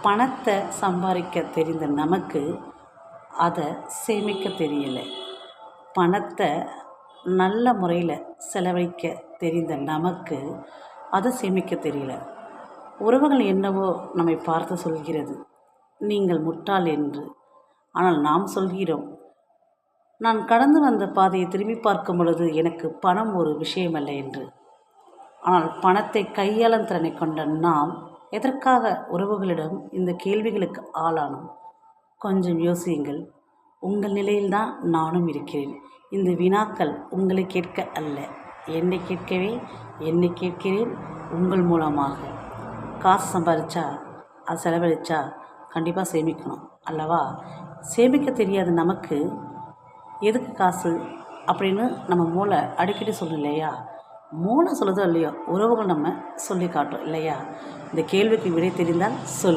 பணத்தை சம்பாதிக்க தெரிந்த நமக்கு அதை சேமிக்க தெரியலை. பணத்தை நல்ல முறையில் செலவழிக்க தெரிந்த நமக்கு அதை சேமிக்க தெரியல. உறவுகள் என்னவோ நம்மை பார்த்து சொல்கிறது, நீங்கள் முட்டாள் என்று. ஆனால் நாம் சொல்கிறோம், நான் கடந்து வந்த பாதையை திரும்பி பார்க்கும் பொழுது எனக்கு பணம் ஒரு விஷயமல்ல என்று. ஆனால் பணத்தை கையாளும் திறனை கொண்ட நாம் எதற்காக உறவுகளிடம் இந்த கேள்விகளுக்கு ஆளானோம்? கொஞ்சம் யோசியுங்கள். உங்கள் நிலையில்தான் நானும் இருக்கிறேன். இந்த வினாக்கள் உங்களை கேட்க அல்ல, என்னை கேட்கவே என்னை கேட்கிறேன் உங்கள் மூலமாக. காசு சம்பாதிச்சா அது செலவழிச்சா கண்டிப்பாக சேமிக்கணும் அல்லவா? சேமிக்க தெரியாத நமக்கு எதுக்கு காசு அப்படின்னு நம்ம மூளை அடிக்கடி சொல்லும் இல்லையா? மூளை சொல்லுதோ இல்லையோ, உறவுகள் நம்ம சொல்லி காட்டும் இல்லையா? இந்த கேள்விக்கு விடை தெரிந்தால் சொல்லு.